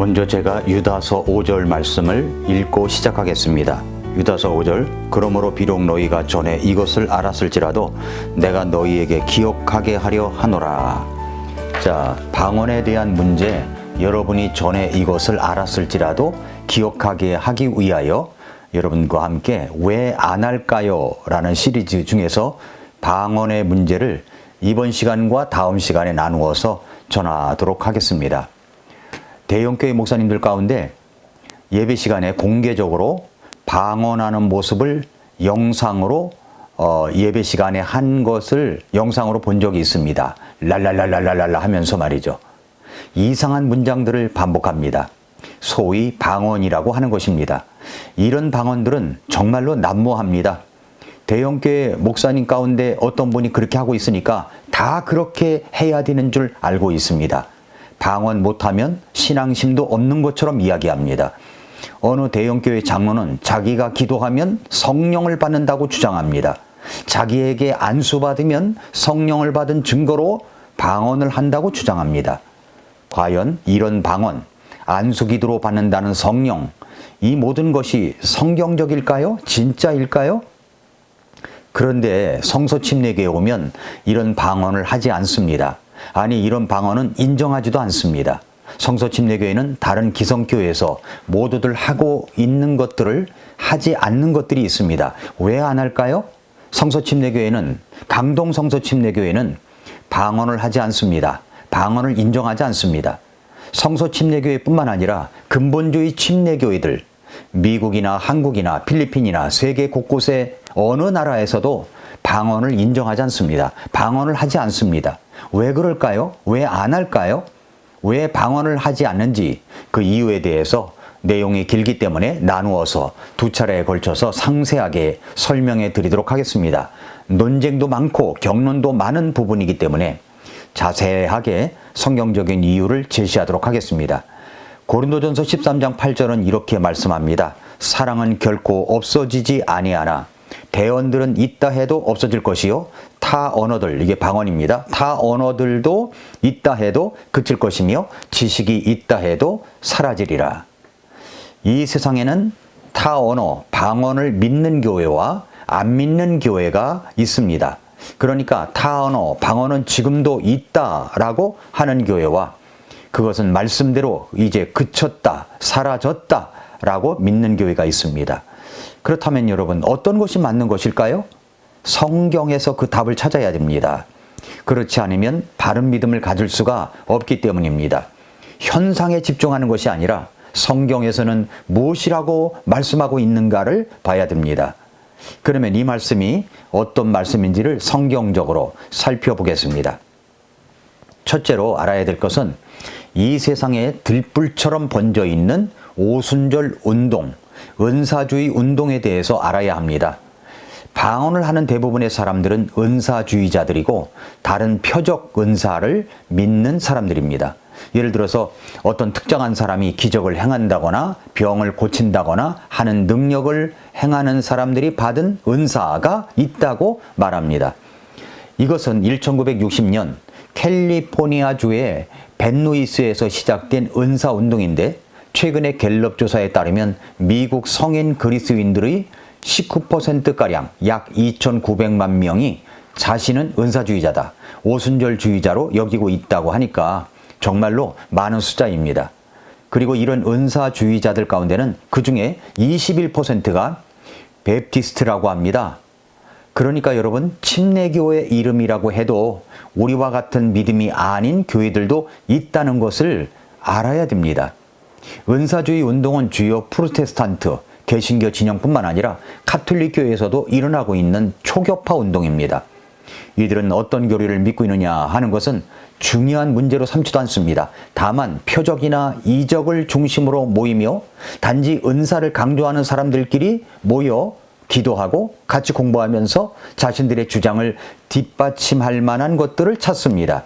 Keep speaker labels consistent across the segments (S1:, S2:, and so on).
S1: 먼저 제가 유다서 5절 말씀을 읽고 시작하겠습니다. 유다서 5절, 그러므로 비록 너희가 전에 이것을 알았을지라도 내가 너희에게 기억하게 하려 하노라. 자, 방언에 대한 문제, 여러분이 전에 이것을 알았을지라도 기억하게 하기 위하여 여러분과 함께 왜 안 할까요? 라는 시리즈 중에서 방언의 문제를 이번 시간과 다음 시간에 나누어서 전하도록 하겠습니다. 대형교회 목사님들 가운데 예배 시간에 공개적으로 방언하는 모습을 영상으로 예배 시간에 한 것을 영상으로 본 적이 있습니다. 랄랄랄랄랄라 하면서 말이죠. 이상한 문장들을 반복합니다. 소위 방언이라고 하는 것입니다. 이런 방언들은 정말로 난무합니다. 대형교회 목사님 가운데 어떤 분이 그렇게 하고 있으니까 다 그렇게 해야 되는 줄 알고 있습니다. 방언 못하면 신앙심도 없는 것처럼 이야기합니다. 어느 대형교회 장로는 자기가 기도하면 성령을 받는다고 주장합니다. 자기에게 안수받으면 성령을 받은 증거로 방언을 한다고 주장합니다. 과연 이런 방언, 안수기도로 받는다는 성령, 이 모든 것이 성경적일까요? 진짜일까요? 그런데 성서침례교에 오면 이런 방언을 하지 않습니다. 아니, 이런 방언은 인정하지도 않습니다. 성서침례교회는 다른 기성교회에서 모두들 하고 있는 것들을 하지 않는 것들이 있습니다. 왜 안 할까요? 성서침례교회는, 강동 성서침례교회는 방언을 하지 않습니다. 방언을 인정하지 않습니다. 성서침례교회뿐만 아니라 근본주의 침례교회들, 미국이나 한국이나 필리핀이나 세계 곳곳의 어느 나라에서도 방언을 인정하지 않습니다. 방언을 하지 않습니다. 왜 그럴까요? 왜 안 할까요? 왜 방언을 하지 않는지 그 이유에 대해서 내용이 길기 때문에 나누어서 두 차례에 걸쳐서 상세하게 설명해 드리도록 하겠습니다. 논쟁도 많고 경론도 많은 부분이기 때문에 자세하게 성경적인 이유를 제시하도록 하겠습니다. 고린도전서 13장 8절은 이렇게 말씀합니다. 사랑은 결코 없어지지 아니하나 대언들은 있다 해도 없어질 것이요 타 언어들, 이게 방언입니다. 타 언어들도 있다 해도 그칠 것이며 지식이 있다 해도 사라지리라. 이 세상에는 타 언어, 방언을 믿는 교회와 안 믿는 교회가 있습니다. 그러니까 타 언어, 방언은 지금도 있다라고 하는 교회와 그것은 말씀대로 이제 그쳤다, 사라졌다라고 믿는 교회가 있습니다. 그렇다면 여러분, 어떤 것이 맞는 것일까요? 성경에서 그 답을 찾아야 됩니다. 그렇지 않으면 바른 믿음을 가질 수가 없기 때문입니다. 현상에 집중하는 것이 아니라 성경에서는 무엇이라고 말씀하고 있는가를 봐야 됩니다. 그러면 이 말씀이 어떤 말씀인지를 성경적으로 살펴보겠습니다. 첫째로 알아야 될 것은 이 세상에 들불처럼 번져 있는 오순절 운동, 은사주의 운동에 대해서 알아야 합니다. 방언을 하는 대부분의 사람들은 은사주의자들이고 다른 표적 은사를 믿는 사람들입니다. 예를 들어서 어떤 특정한 사람이 기적을 행한다거나 병을 고친다거나 하는 능력을 행하는 사람들이 받은 은사가 있다고 말합니다. 이것은 1960년 캘리포니아주의 벤루이스에서 시작된 은사운동인데 최근의 갤럽 조사에 따르면 미국 성인 그리스도인들의 19%가량 약 2,900만 명이 자신은 은사주의자다, 오순절주의자로 여기고 있다고 하니까 정말로 많은 숫자입니다. 그리고 이런 은사주의자들 가운데는 그 중에 21%가 베프티스트라고 합니다. 그러니까 여러분, 침례교회 이름이라고 해도 우리와 같은 믿음이 아닌 교회들도 있다는 것을 알아야 됩니다. 은사주의 운동은 주요 프로테스탄트, 개신교 진영뿐만 아니라 가톨릭 교회에서도 일어나고 있는 초교파 운동입니다. 이들은 어떤 교리를 믿고 있느냐 하는 것은 중요한 문제로 삼지도 않습니다. 다만 표적이나 이적을 중심으로 모이며 단지 은사를 강조하는 사람들끼리 모여 기도하고 같이 공부하면서 자신들의 주장을 뒷받침할 만한 것들을 찾습니다.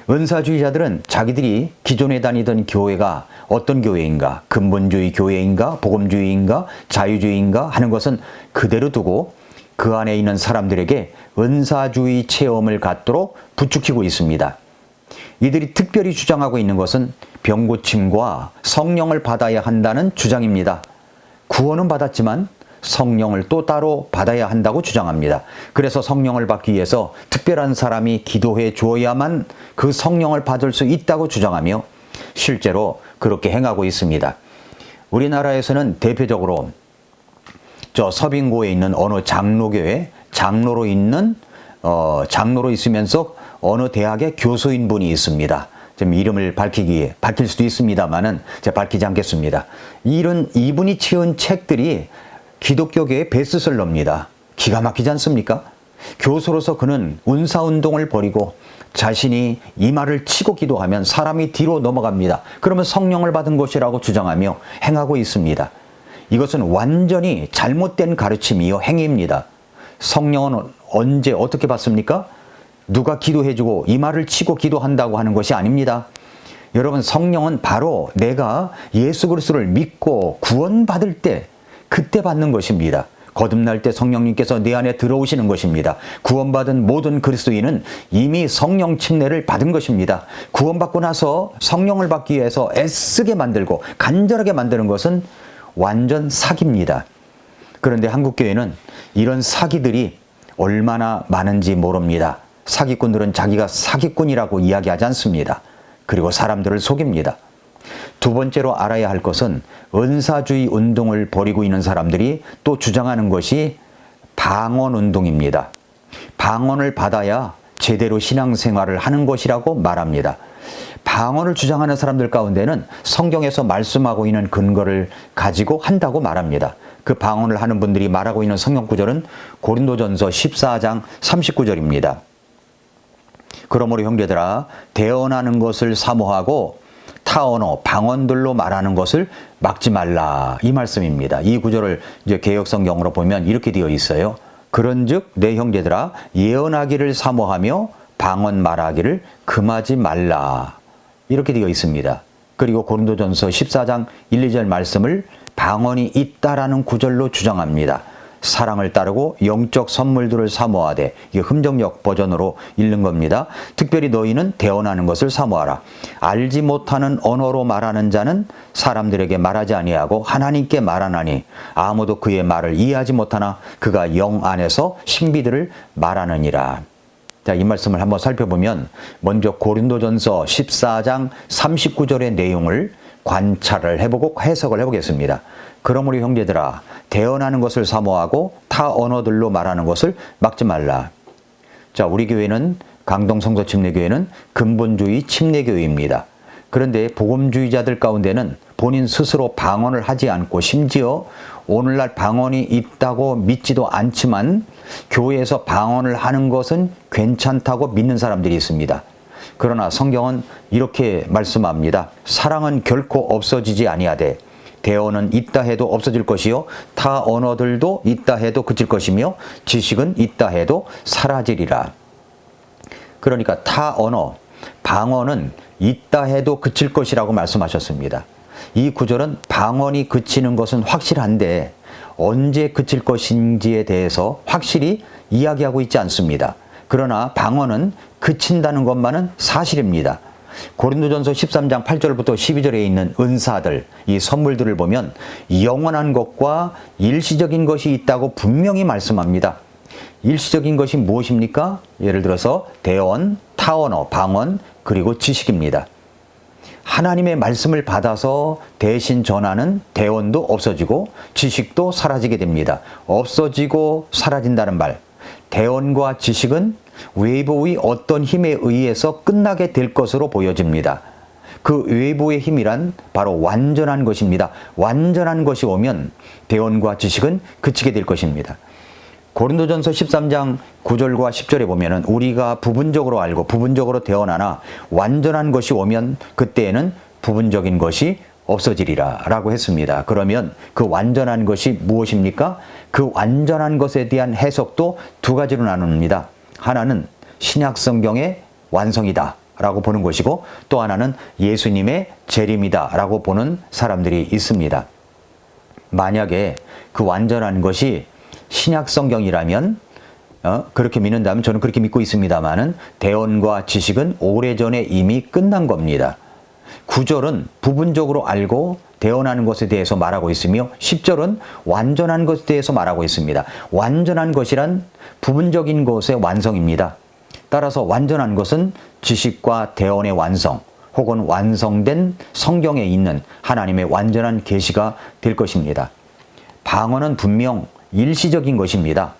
S1: 은사주의자들은 자기들이 기존에 다니던 교회가 어떤 교회인가, 근본주의 교회인가, 복음주의인가, 자유주의인가 하는 것은 그대로 두고 그 안에 있는 사람들에게 은사주의 체험을 갖도록 부추기고 있습니다. 이들이 특별히 주장하고 있는 것은 병고침과 성령을 받아야 한다는 주장입니다. 구원은 받았지만 성령을 또 따로 받아야 한다고 주장합니다. 그래서 성령을 받기 위해서 특별한 사람이 기도해 주어야만 그 성령을 받을 수 있다고 주장하며 실제로 그렇게 행하고 있습니다. 우리나라에서는 대표적으로 저 서빙고에 있는 어느 장로교회 장로로 있으면서 어느 대학의 교수인분이 있습니다. 좀 이름을 밝힐 수도 있습니다만은 제가 밝히지 않겠습니다. 이분이 지은 책들이 기독교계의 베스트셀러입니다. 기가 막히지 않습니까? 교수로서 그는 은사운동을 벌이고 자신이 이마를 치고 기도하면 사람이 뒤로 넘어갑니다. 그러면 성령을 받은 것이라고 주장하며 행하고 있습니다. 이것은 완전히 잘못된 가르침이요 행위입니다. 성령은 언제 어떻게 받습니까? 누가 기도해주고 이마를 치고 기도한다고 하는 것이 아닙니다. 여러분, 성령은 바로 내가 예수 그리스도를 믿고 구원받을 때 그때 받는 것입니다. 거듭날 때 성령님께서 내 안에 들어오시는 것입니다. 구원받은 모든 그리스도인은 이미 성령 침례를 받은 것입니다. 구원받고 나서 성령을 받기 위해서 애쓰게 만들고 간절하게 만드는 것은 완전 사기입니다. 그런데 한국교회는 이런 사기들이 얼마나 많은지 모릅니다. 사기꾼들은 자기가 사기꾼이라고 이야기하지 않습니다. 그리고 사람들을 속입니다. 두 번째로 알아야 할 것은 은사주의 운동을 벌이고 있는 사람들이 또 주장하는 것이 방언운동입니다. 방언을 받아야 제대로 신앙생활을 하는 것이라고 말합니다. 방언을 주장하는 사람들 가운데는 성경에서 말씀하고 있는 근거를 가지고 한다고 말합니다. 그 방언을 하는 분들이 말하고 있는 성경 구절은 고린도전서 14장 39절입니다. 그러므로 형제들아, 대언하는 것을 사모하고 타 언어, 방언들로 말하는 것을 막지 말라, 이 말씀입니다. 이 구절을 이제 개역성경으로 보면 이렇게 되어 있어요. 그런즉 내 형제들아, 예언하기를 사모하며 방언 말하기를 금하지 말라, 이렇게 되어 있습니다. 그리고 고린도전서 14장 1, 2절 말씀을 방언이 있다라는 구절로 주장합니다. 사랑을 따르고 영적 선물들을 사모하되, 이게 흠정역 버전으로 읽는 겁니다. 특별히 너희는 대언하는 것을 사모하라. 알지 못하는 언어로 말하는 자는 사람들에게 말하지 아니하고 하나님께 말하나니 아무도 그의 말을 이해하지 못하나 그가 영 안에서 신비들을 말하느니라. 자, 이 말씀을 한번 살펴보면 먼저 고린도전서 14장 39절의 내용을 관찰을 해보고 해석을 해보겠습니다. 그러므로 형제들아, 대언하는 것을 사모하고 타 언어들로 말하는 것을 막지 말라. 자, 우리 교회는, 강동 성서 침례교회는 근본주의 침례교회입니다. 그런데 복음주의자들 가운데는 본인 스스로 방언을 하지 않고 심지어 오늘날 방언이 있다고 믿지도 않지만 교회에서 방언을 하는 것은 괜찮다고 믿는 사람들이 있습니다. 그러나 성경은 이렇게 말씀합니다. 사랑은 결코 없어지지 아니하되 대언은 있다 해도 없어질 것이요 타 언어들도 있다 해도 그칠 것이며 지식은 있다 해도 사라지리라. 그러니까 타 언어, 방언은 있다 해도 그칠 것이라고 말씀하셨습니다. 이 구절은 방언이 그치는 것은 확실한데 언제 그칠 것인지에 대해서 확실히 이야기하고 있지 않습니다. 그러나 방언은 그친다는 것만은 사실입니다. 고린도전서 13장 8절부터 12절에 있는 은사들, 이 선물들을 보면 영원한 것과 일시적인 것이 있다고 분명히 말씀합니다. 일시적인 것이 무엇입니까? 예를 들어서 대언, 타언어, 방언, 그리고 지식입니다. 하나님의 말씀을 받아서 대신 전하는 대언도 없어지고 지식도 사라지게 됩니다. 없어지고 사라진다는 말, 대언과 지식은 외부의 어떤 힘에 의해서 끝나게 될 것으로 보여집니다. 그 외부의 힘이란 바로 완전한 것입니다. 완전한 것이 오면 대언과 지식은 그치게 될 것입니다. 고린도전서 13장 9절과 10절에 보면은 우리가 부분적으로 알고 부분적으로 대언하나 완전한 것이 오면 그때에는 부분적인 것이 없어지리라 라고 했습니다. 그러면 그 완전한 것이 무엇입니까? 그 완전한 것에 대한 해석도 두 가지로 나눕니다. 하나는 신약 성경의 완성이다 라고 보는 것이고 또 하나는 예수님의 재림이다 라고 보는 사람들이 있습니다. 만약에 그 완전한 것이 신약 성경이라면 그렇게 믿는다면 저는 그렇게 믿고 있습니다만은 대언과 지식은 오래전에 이미 끝난 겁니다. 9절은 부분적으로 알고 대언하는 것에 대해서 말하고 있으며 10절은 완전한 것에 대해서 말하고 있습니다. 완전한 것이란 부분적인 것의 완성입니다. 따라서 완전한 것은 지식과 대언의 완성 혹은 완성된 성경에 있는 하나님의 완전한 계시가 될 것입니다. 방언은 분명 일시적인 것입니다.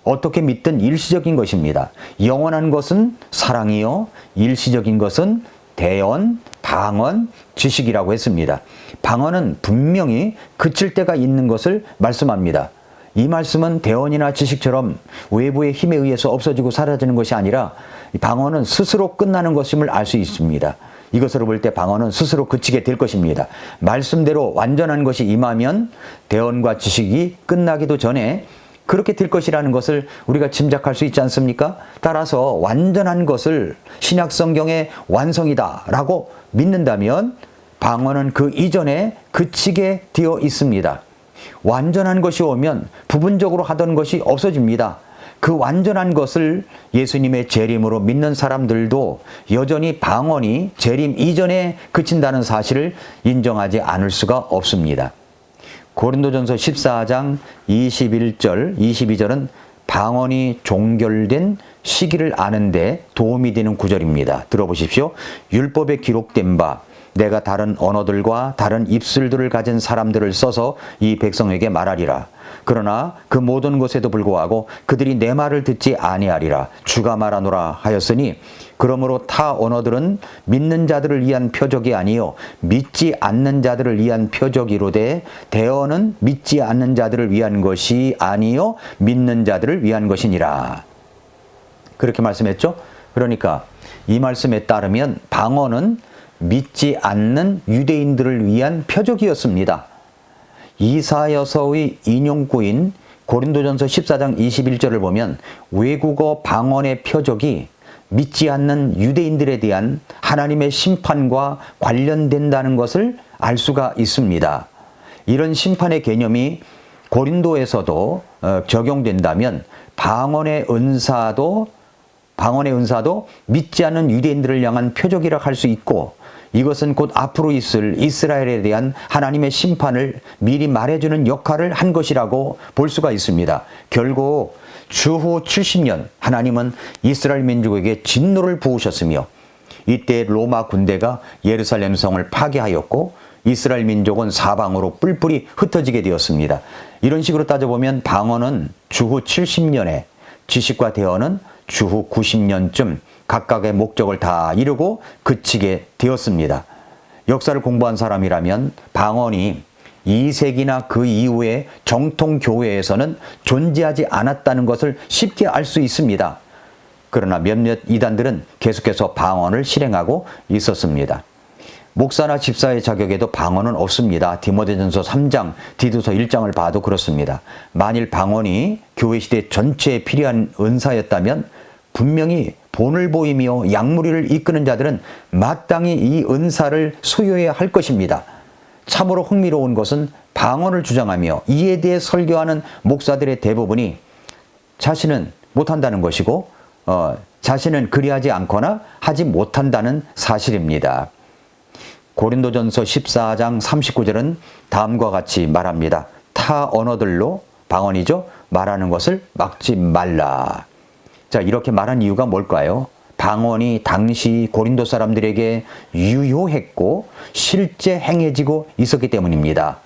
S1: 어떻게 믿든 일시적인 것입니다. 영원한 것은 사랑이요, 일시적인 것은 대언, 방언, 지식이라고 했습니다. 방언은 분명히 그칠 때가 있는 것을 말씀합니다. 이 말씀은 대언이나 지식처럼 외부의 힘에 의해서 없어지고 사라지는 것이 아니라 방언은 스스로 끝나는 것임을 알 수 있습니다. 이것으로 볼 때 방언은 스스로 그치게 될 것입니다. 말씀대로 완전한 것이 임하면 대언과 지식이 끝나기도 전에 그렇게 될 것이라는 것을 우리가 짐작할 수 있지 않습니까? 따라서 완전한 것을 신약 성경의 완성이다 라고 믿는다면 방언은 그 이전에 그치게 되어 있습니다. 완전한 것이 오면 부분적으로 하던 것이 없어집니다. 그 완전한 것을 예수님의 재림으로 믿는 사람들도 여전히 방언이 재림 이전에 그친다는 사실을 인정하지 않을 수가 없습니다. 고린도전서 14장 21절, 22절은 방언이 종결된 시기를 아는데 도움이 되는 구절입니다. 들어보십시오. 율법에 기록된 바 내가 다른 언어들과 다른 입술들을 가진 사람들을 써서 이 백성에게 말하리라. 그러나 그 모든 것에도 불구하고 그들이 내 말을 듣지 아니하리라. 주가 말하노라 하였으니 그러므로 타 언어들은 믿는 자들을 위한 표적이 아니요 믿지 않는 자들을 위한 표적이로되 대언은 믿지 않는 자들을 위한 것이 아니요 믿는 자들을 위한 것이니라. 그렇게 말씀했죠. 그러니까 이 말씀에 따르면 방언은 믿지 않는 유대인들을 위한 표적이었습니다. 이사야서의 인용구인 고린도전서 14장 21절을 보면 외국어 방언의 표적이 믿지 않는 유대인들에 대한 하나님의 심판과 관련된다는 것을 알 수가 있습니다. 이런 심판의 개념이 고린도에서도 적용된다면 방언의 은사도 믿지 않는 유대인들을 향한 표적이라 할 수 있고 이것은 곧 앞으로 있을 이스라엘에 대한 하나님의 심판을 미리 말해주는 역할을 한 것이라고 볼 수가 있습니다. 결국 주후 70년 하나님은 이스라엘 민족에게 진노를 부으셨으며 이때 로마 군대가 예루살렘 성을 파괴하였고 이스라엘 민족은 사방으로 뿔뿔이 흩어지게 되었습니다. 이런 식으로 따져보면 방언은 주후 70년에 지식과 대언은 주후 90년쯤 각각의 목적을 다 이루고 그치게 되었습니다. 역사를 공부한 사람이라면 방언이 2세기나 그 이후에 정통 교회에서는 존재하지 않았다는 것을 쉽게 알 수 있습니다. 그러나 몇몇 이단들은 계속해서 방언을 실행하고 있었습니다. 목사나 집사의 자격에도 방언은 없습니다. 디모데전서 3장, 디도서 1장을 봐도 그렇습니다. 만일 방언이 교회 시대 전체에 필요한 은사였다면 분명히 본을 보이며 양무리를 이끄는 자들은 마땅히 이 은사를 소유해야 할 것입니다. 참으로 흥미로운 것은 방언을 주장하며 이에 대해 설교하는 목사들의 대부분이 자신은 못한다는 것이고 자신은 그리하지 않거나 하지 못한다는 사실입니다. 고린도전서 14장 39절은 다음과 같이 말합니다. 타 언어들로 방언이죠. 말하는 것을 막지 말라. 자, 이렇게 말한 이유가 뭘까요? 방언이 당시 고린도 사람들에게 유효했고 실제 행해지고 있었기 때문입니다.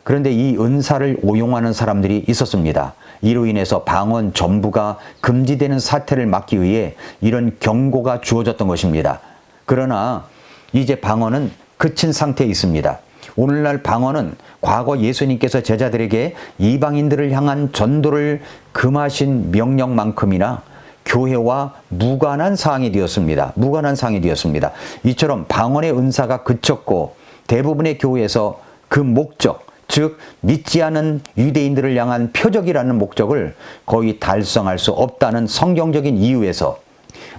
S1: 그런데 이 은사를 오용하는 사람들이 있었습니다. 이로 인해서 방언 전부가 금지되는 사태를 막기 위해 이런 경고가 주어졌던 것입니다. 그러나 이제 방언은 그친 상태에 있습니다. 오늘날 방언은 과거 예수님께서 제자들에게 이방인들을 향한 전도를 금하신 명령만큼이나 교회와 무관한 사항이 되었습니다. 이처럼 방언의 은사가 그쳤고 대부분의 교회에서 그 목적, 즉 믿지 않은 유대인들을 향한 표적이라는 목적을 거의 달성할 수 없다는 성경적인 이유에서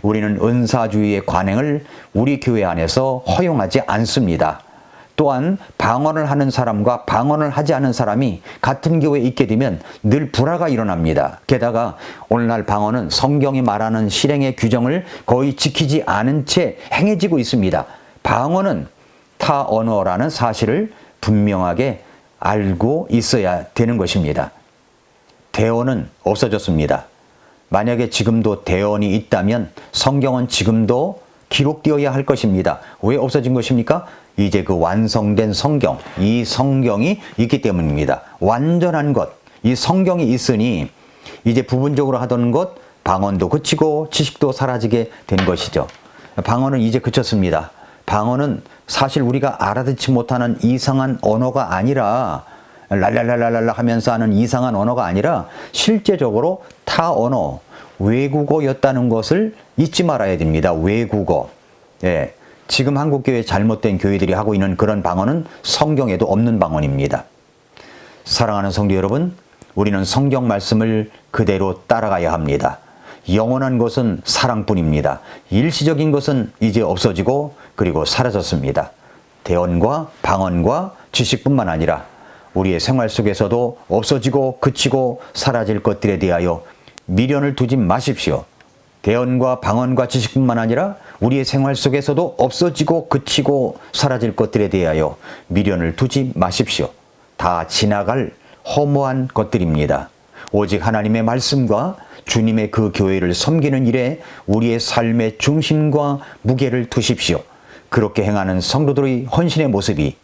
S1: 우리는 은사주의의 관행을 우리 교회 안에서 허용하지 않습니다. 또한 방언을 하는 사람과 방언을 하지 않은 사람이 같은 교회에 있게 되면 늘 불화가 일어납니다. 게다가 오늘날 방언은 성경이 말하는 실행의 규정을 거의 지키지 않은 채 행해지고 있습니다. 방언은 타 언어라는 사실을 분명하게 알고 있어야 되는 것입니다. 대언은 없어졌습니다. 만약에 지금도 대언이 있다면 성경은 지금도 기록되어야 할 것입니다. 왜 없어진 것입니까? 이제 그 완성된 성경, 이 성경이 있기 때문입니다. 완전한 것, 이 성경이 있으니 이제 부분적으로 하던 것, 방언도 그치고 지식도 사라지게 된 것이죠. 방언은 이제 그쳤습니다. 방언은 사실 우리가 알아듣지 못하는 이상한 언어가 아니라 랄랄랄랄랄라 하면서 하는 이상한 언어가 아니라 실제적으로 타 언어, 외국어였다는 것을 잊지 말아야 됩니다. 외국어. 예. 지금 한국교회 잘못된 교회들이 하고 있는 그런 방언은 성경에도 없는 방언입니다. 사랑하는 성도 여러분, 우리는 성경 말씀을 그대로 따라가야 합니다. 영원한 것은 사랑뿐입니다. 일시적인 것은 이제 없어지고 그리고 사라졌습니다. 대언과 방언과 지식뿐만 아니라 우리의 생활 속에서도 없어지고 그치고 사라질 것들에 대하여 미련을 두지 마십시오. 대언과 방언과 지식뿐만 아니라 우리의 생활 속에서도 없어지고 그치고 사라질 것들에 대하여 미련을 두지 마십시오. 다 지나갈 허무한 것들입니다. 오직 하나님의 말씀과 주님의 그 교회를 섬기는 일에 우리의 삶의 중심과 무게를 두십시오. 그렇게 행하는 성도들의 헌신의 모습이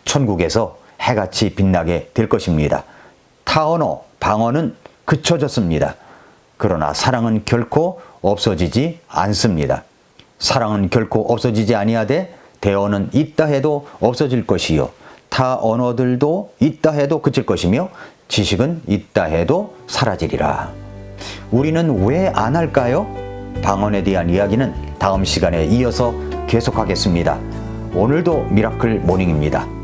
S1: 천국에서 해같이 빛나게 될 것입니다. 타언어, 방언은 그쳐졌습니다. 그러나 사랑은 결코 없어지지 않습니다. 사랑은 결코 없어지지 아니하되 대언은 있다 해도 없어질 것이요 타 언어들도 있다 해도 그칠 것이며 지식은 있다 해도 사라지리라. 우리는 왜 안 할까요? 방언에 대한 이야기는 다음 시간에 이어서 계속하겠습니다. 오늘도 미라클 모닝입니다.